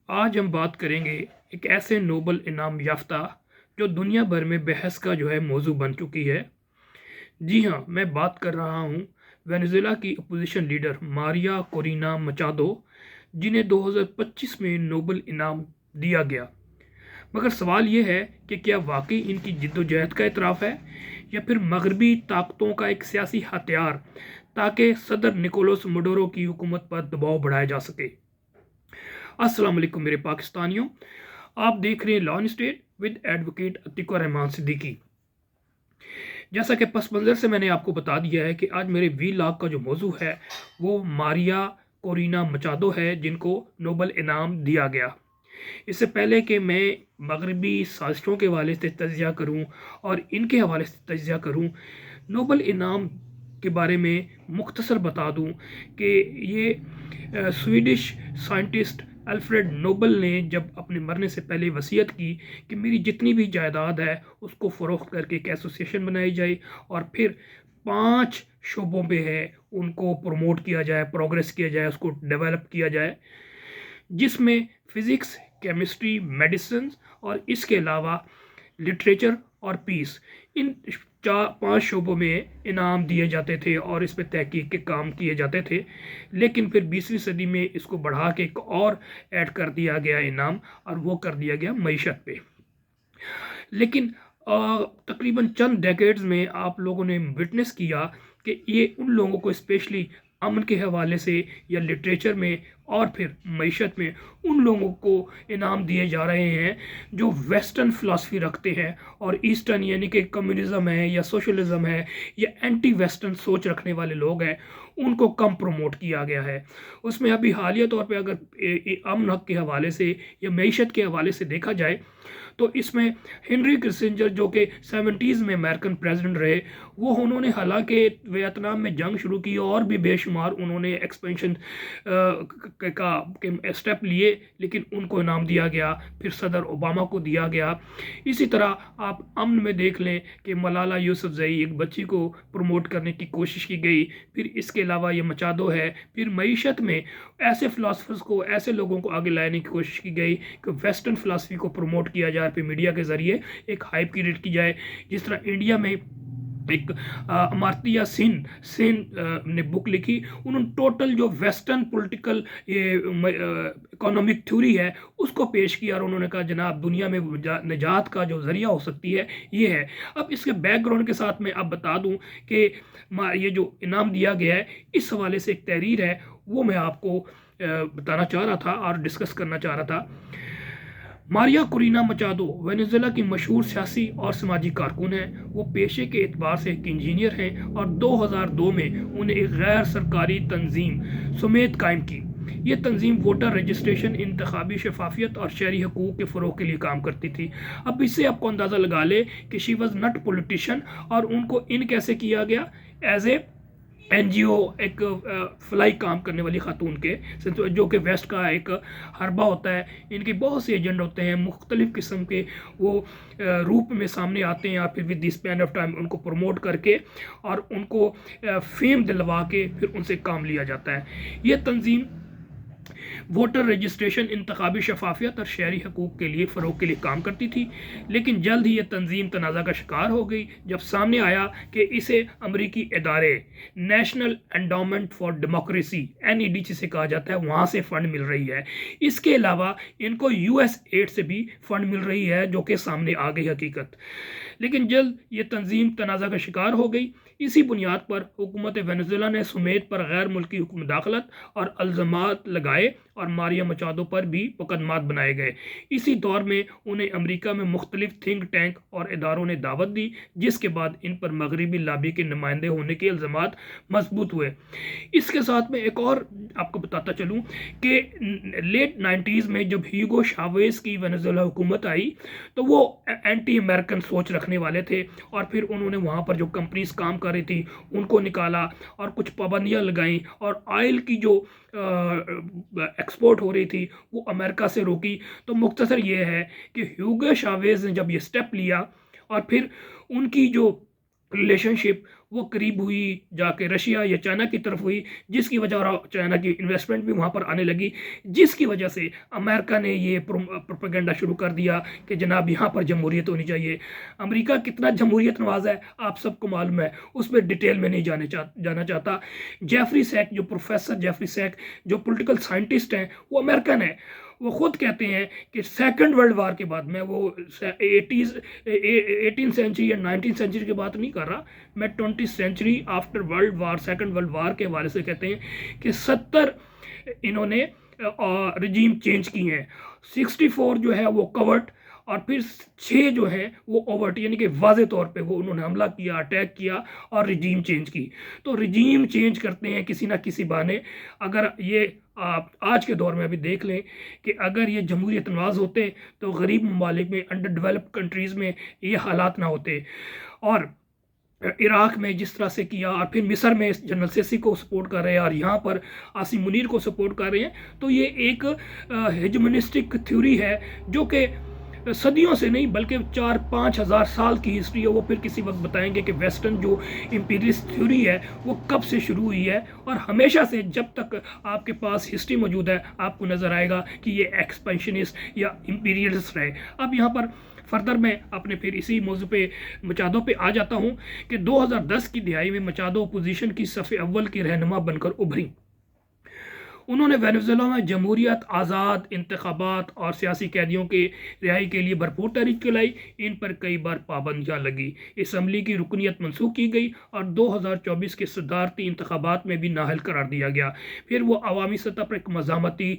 آج ہم بات کریں گے ایک ایسے نوبل انعام یافتہ جو دنیا بھر میں بحث کا موضوع بن چکی ہے۔ جی ہاں، میں بات کر رہا ہوں وینزویلا کی اپوزیشن لیڈر ماریا کورینا مچادو، جنہیں 2025 میں نوبل انعام دیا گیا۔ مگر سوال یہ ہے کہ کیا واقعی ان کی جد و جہد کا اعتراف ہے یا پھر مغربی طاقتوں کا ایک سیاسی ہتھیار تاکہ صدر نکولس مڈورو کی حکومت پر دباؤ بڑھایا جا سکے۔ السلام علیکم میرے پاکستانیوں، آپ دیکھ رہے ہیں law and state with advocate Atiq ur Rahman Siddiqui. جیسا کہ پس منظر سے میں نے آپ کو بتا دیا ہے کہ آج میرے وی لاگ کا جو موضوع ہے وہ ماریا کورینا مچادو ہے، جن کو نوبل انعام دیا گیا۔ اس سے پہلے کہ میں مغربی سازشوں کے حوالے سے تجزیہ کروں اور ان کے حوالے سے تجزیہ کروں، نوبل انعام کے بارے میں مختصر بتا دوں کہ یہ سویڈش سائنٹسٹ الفریڈ نوبل نے جب اپنے مرنے سے پہلے وصیت کی کہ میری جتنی بھی جائیداد ہے اس کو فروخت کر کے ایک ایسوسیشن بنائی جائے اور پھر 5 شعبوں پہ ہے ان کو پروموٹ کیا جائے، پروگریس کیا جائے، اس کو ڈیولپ کیا جائے، جس میں فزکس، کیمسٹری، میڈیسن اور اس کے علاوہ لٹریچر اور پیس، ان 5 شعبوں میں انعام دیے جاتے تھے اور اس پہ تحقیق کے کام کیے جاتے تھے۔ لیکن پھر 20ویں صدی میں اس کو بڑھا کے ایک اور ایڈ کر دیا گیا انعام، اور وہ کر دیا گیا معیشت پہ۔ لیکن تقریباً چند ڈیکیڈز میں آپ لوگوں نے وٹنس کیا کہ یہ ان لوگوں کو اسپیشلی امن کے حوالے سے یا لٹریچر میں اور پھر معیشت میں ان لوگوں کو انعام دیے جا رہے ہیں جو ویسٹرن فلسفی رکھتے ہیں اور ایسٹرن یعنی کہ کمیونزم ہے یا سوشلزم ہے یا اینٹی ویسٹرن سوچ رکھنے والے لوگ ہیں، ان کو کم پروموٹ کیا گیا ہے۔ اس میں ابھی حالیہ طور پہ اگر امن حق کے حوالے سے یا معیشت کے حوالے سے دیکھا جائے تو اس میں ہنری کسنجر جو کہ 70s میں امریکن پریزیڈنٹ رہے، وہ انہوں نے حالانکہ ویتنام میں جنگ شروع کی اور بھی بے شمار انہوں نے ایکسپینشن کا اسٹیپ لیے، لیکن ان کو انعام دیا گیا، پھر صدر اوباما کو دیا گیا۔ اسی طرح آپ امن میں دیکھ لیں کہ ملالہ یوسفزئی ایک بچی کو پروموٹ کرنے کی کوشش کی گئی، پھر اس کے علاوہ یہ مچادو ہے۔ پھر معیشت میں ایسے فلاسفرز کو، ایسے لوگوں کو آگے لانے کی کوشش کی گئی کہ ویسٹرن فلسفی کو پروموٹ کیا جائے، پھر میڈیا کے ذریعے ایک ہائپ کریٹ کی جائے۔ جس طرح انڈیا میں ایک امارتیہ سین نے بک لکھی، انہوں نے ٹوٹل جو ویسٹرن پولیٹیکل اکانومک تھیوری ہے اس کو پیش کیا، اور انہوں نے کہا جناب دنیا میں نجات کا جو ذریعہ ہو سکتی ہے یہ ہے۔ اب اس کے بیک گراؤنڈ کے ساتھ میں اب بتا دوں کہ یہ جو انعام دیا گیا ہے اس حوالے سے ایک تحریر ہے، وہ میں آپ کو بتانا چاہ رہا تھا اور ڈسکس کرنا چاہ رہا تھا۔ ماریا کورینا مچادو وینزویلا کی مشہور سیاسی اور سماجی کارکن ہیں۔ وہ پیشے کے اعتبار سے ایک انجینئر ہیں اور 2002 میں انہیں ایک غیر سرکاری تنظیم سمیت قائم کی۔ یہ تنظیم ووٹر رجسٹریشن، انتخابی شفافیت اور شہری حقوق کے فروغ کے لیے کام کرتی تھی۔ اب اس سے آپ کو اندازہ لگا لے کہ شی واز ناٹ پولیٹیشین، اور ان کو ان کیسے کیا گیا ایز اے این جی او، ایک فلائی کام کرنے والی خاتون کے، جو کہ ویسٹ کا ایک حربہ ہوتا ہے۔ ان کے بہت سے ایجنڈ ہوتے ہیں مختلف قسم کے، وہ روپ میں سامنے آتے ہیں، اور پھر with the span of time ان کو پروموٹ کر کے اور ان کو فیم دلوا کے پھر ان سے کام لیا جاتا ہے۔ یہ تنظیم ووٹر رجسٹریشن، انتخابی شفافیت اور شہری حقوق کے لیے فروغ کے لیے کام کرتی تھی، لیکن جلد ہی یہ تنظیم تنازع کا شکار ہو گئی جب سامنے آیا کہ اسے امریکی ادارے national endowment for democracy NED جسے کہا جاتا ہے وہاں سے فنڈ مل رہی ہے۔ اس کے علاوہ ان کو USAID سے بھی فنڈ مل رہی ہے، جو کہ سامنے آ گئی حقیقت۔ لیکن جلد یہ تنظیم تنازع کا شکار ہو گئی۔ اسی بنیاد پر حکومت وینزویلا نے سمیت پر غیر ملکی حکم مداخلت اور الزامات لگائے اور ماریا مچادو پر بھی مقدمات بنائے گئے۔ اسی دور میں انہیں امریکہ میں مختلف تھنک ٹینک اور اداروں نے دعوت دی، جس کے بعد ان پر مغربی لابی کے نمائندے ہونے کے الزامات مضبوط ہوئے۔ اس کے ساتھ میں ایک اور آپ کو بتاتا چلوں کہ لیٹ 90s میں جب ہیوگو شاویز کی وینزویلا حکومت آئی تو وہ اینٹی امریکن سوچ رکھنے والے تھے، اور پھر انہوں نے وہاں پر جو کمپنیز کام کر رہی تھی ان کو نکالا اور کچھ پابندیاں لگائیں، اور آئل کی جو ایکسپورٹ ہو رہی تھی وہ امریکہ سے روکی۔ تو مختصر یہ ہے کہ ہیوگو شاویز نے جب یہ سٹیپ لیا اور پھر ان کی جو ریلیشن شپ वो करीब हुई जाके रशिया या चाइना की तरफ हुई, जिसकी वजह और चाइना की इन्वेस्टमेंट भी वहाँ पर आने लगी, जिसकी वजह से अमेरिका ने ये प्रोपेगेंडा शुरू कर दिया कि जनाब यहाँ पर जमहूरियत होनी चाहिए। अमेरिका कितना जमहूरियत नवाज है आप सबको मालूम है, उसमें डिटेल में नहीं जाना चाहता। जेफरी सैक, जो प्रोफेसर जेफरी सैक जो पॉलिटिकल साइंटिस्ट हैं, वो अमेरिकन है। वो खुद कहते हैं कि सेकंड वर्ल्ड वार के बाद, मैं वो 18 सेंचुरी या 19 सेंचुरी की बात नहीं कर रहा, मैं 20 century after world war, second world war के हवाले से कहते हैं कि 70 इन्होंने रजीम चेंज की हैं। 64 जो है वो कवर्ट, और फिर 6 जो है वो ओवर्ट, यानी कि वाज़े तौर पे वो उन्होंने हमला किया, अटैक किया और रिजीम चेंज की। तो रिजीम चेंज करते हैं किसी ना किसी बहाने। अगर ये आप आज के दौर में अभी देख लें कि अगर ये जमहूरियत नवाज होते तो गरीब ममालिक में, अंडर डेवलप्ड कंट्रीज़ में ये हालात ना होते। और इराक़ में जिस तरह से किया, और फिर मिस्र में जनरल सिसी को सपोर्ट कर रहे हैं, और यहाँ पर आसिम मुनीर को सपोर्ट कर रहे हैं, तो ये एक हेजमोनिस्टिक थ्योरी है जो कि सदियों से नहीं बल्कि 4-5 हज़ार साल की हिस्ट्री है। वो फिर किसी वक्त बताएंगे कि वेस्टर्न जो इंपीरियलिस्ट थ्योरी है वो कब से शुरू हुई है, और हमेशा से जब तक आपके पास हिस्ट्री मौजूद है आपको नज़र आएगा कि ये एक्सपेंशनिस्ट या इंपीरियलिस्ट रहे। अब यहाँ पर फर्दर मैं अपने फिर इसी मौजू पे मचादो पे आ जाता हूँ कि 2010 की दिहाई में मचादो अपोजिशन की सफ़े अव्वल की रहनुमा बनकर उभरी। उन्होंने वेनेजुएला में जमहूरियत, आज़ाद इंतखाबात और सियासी कैदियों के रिहाई के लिए भरपूर तहरीक चलाई। इन पर कई बार पाबंदियाँ लगी, इसम्बली की रुकनीत मनसूख की गई और 2024 के सदारती इंतखाबात में भी नाअहल करार दिया गया। फिर वो अवामी सतह पर एक मज़ामती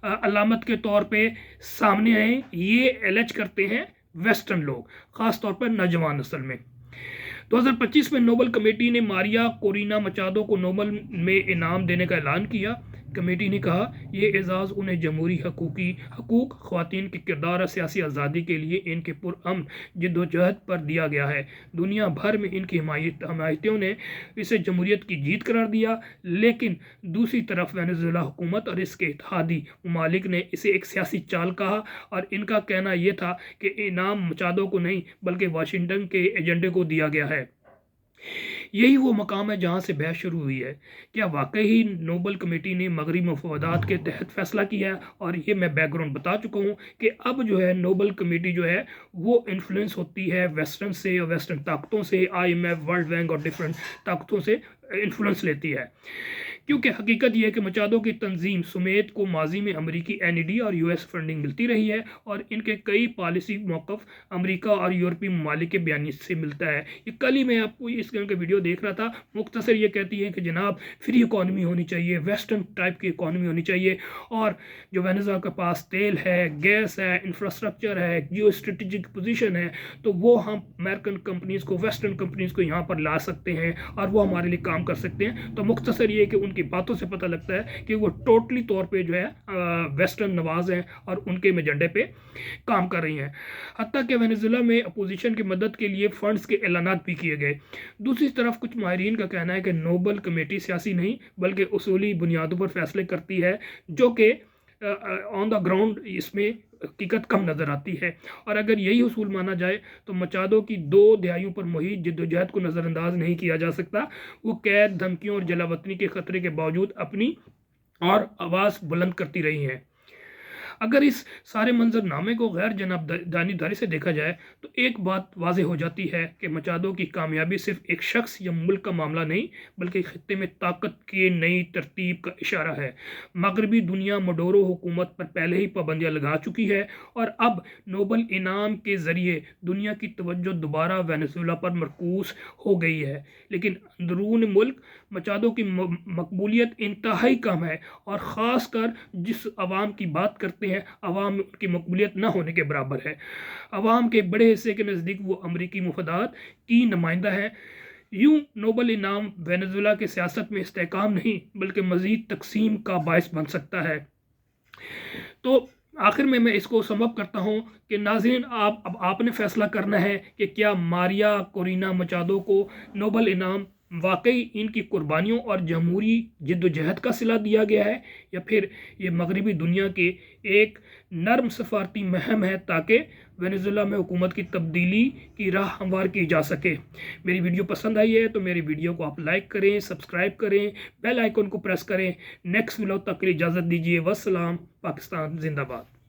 अलामत के तौर पर सामने आए। ये एलेज करते हैं वेस्टर्न लोग, ख़ास तौर पर नौजवान नस्ल में। 2025 में नोबल कमेटी ने मारिया कोरिना मचादो को नोबल में इनाम देने का ऐलान किया। कमेटी ने कहा ये एजाज़ उन्हें जमहूरी हकूक़, ख़वातीन के किरदार और सियासी आज़ादी के लिए इनके पुरअमन जद्दोजहद पर दिया गया है। दुनिया भर में इनकी हमायतियों ने इसे जमहूरियत की जीत करार दिया, लेकिन दूसरी तरफ वेनेजुएला हुकूमत और इसके इत्तेहादी ममालिक ने इसे एक सियासी चाल कहा, और इनका कहना यह था कि इनाम मचादो को नहीं बल्कि वाशिंगटन के एजेंडे को दिया गया है। यही वो मकाम है जहाँ से बहस शुरू हुई है। क्या वाकई ही नोबल कमेटी ने मगरबी मफादात के तहत फैसला किया है? और ये मैं बैकग्राउंड बता चुका हूँ कि अब जो है नोबल कमेटी जो है वो इन्फ्लुएंस होती है वेस्टर्न से और वेस्टर्न ताकतों से, IMF, वर्ल्ड बैंक और डिफरेंट ताकतों से इन्फ्लुएंस लेती है। क्योंकि हकीकत यह है कि मचादो की तंजीम सुमेत को माजी में अमरीकी NED और US फंडिंग मिलती रही है, और इनके कई पॉलिसी मौक़िफ़ अमरीका और यूरोपीय ममालिक के बयानी से मिलता है। ये कल ही मैं आपको इस किस्म का वीडियो देख रहा था। मुख्तसर ये कहती है कि जनाब फ्री इकॉनमी होनी चाहिए, वेस्टर्न टाइप की इकॉनमी होनी चाहिए, और जो वेनेजुएला के पास तेल है, गैस है, इंफ्रास्ट्रक्चर है, जियो स्ट्रेटेजिक पोजीशन है, तो वो हम अमेरिकन कंपनीज़ को, वेस्टर्न कंपनीज़ को यहाँ पर ला सकते हैं और वो हमारे लिए काम कर सकते हैं। तो मुख्तसर ये कि उनकी बातों से पता लगता है कि वो टोटली तौर पे जो है वेस्टर्न नवाज हैं और उनके एजेंडे पे काम कर रही हैं। हत्ता कि वेनेजुएला में अपोजिशन की मदद के लिए फंड्स के ऐलानात भी किए गए। दूसरी तरफ कुछ माहिरीन का कहना है कि नोबल कमेटी सियासी नहीं बल्कि उसूली बुनियादों पर फैसले करती है, जो कि ऑन द ग्राउंड इसमें हकीकत कम नज़र आती है। और अगर यही उसूल माना जाए तो मचादो की 2 दहाइयों पर मुहित जद्दोजहद को नज़रअंदाज नहीं किया जा सकता। वो कैद, धमकियों और जलावतनी के ख़तरे के बावजूद अपनी और आवाज़ बुलंद करती रही हैं। अगर इस सारे मंजरनामे को गैर जनाबदारी से देखा जाए तो एक बात वाज़ेह हो जाती है कि मचादो की कामयाबी सिर्फ एक शख्स या मुल्क का मामला नहीं बल्कि खित्ते में ताकत की नई तरतीब का इशारा है। मगरबी दुनिया मडोरो हुकूमत पर पहले ही पाबंदियाँ लगा चुकी है, और अब नोबल इनाम के ज़रिए दुनिया की तवज्जो दोबारा वेनेजुएला पर मरकूज़ हो गई है। लेकिन अंदरून मुल्क मचादो की मकबूलियत इंतहाई कम है, और ख़ास कर जिस अवाम की बात करते हैं अवाम की मकबूलियत न होने के बराबर है। अवाम के बड़े हिस्से के नज़दीक वो अमरीकी मुफादात की नुमाइंदा है। यूं नोबल इनाम वेनेजुएला के सियासत में इस्तेहकाम नहीं बल्कि मज़ीद तकसीम का बायस बन सकता है। तो आखिर में मैं इसको समअप करता हूँ कि नाज़रीन, अब आपने फ़ैसला करना है कि क्या मारिया कोरिना मचादो को नोबल इनाम واقعی ان کی قربانیوں اور جمہوری جد و جہد کا صلہ دیا گیا ہے، یا پھر یہ مغربی دنیا کے ایک نرم سفارتی مہم ہے تاکہ وینزویلا میں حکومت کی تبدیلی کی راہ ہموار کی جا سکے؟ میری ویڈیو پسند آئی ہے تو میری ویڈیو کو آپ لائک کریں، سبسکرائب کریں، بیل آئیکن کو پریس کریں۔ نیکسٹ ولاگ تک کے لیے اجازت دیجیے۔ والسلام، پاکستان زندہ باد۔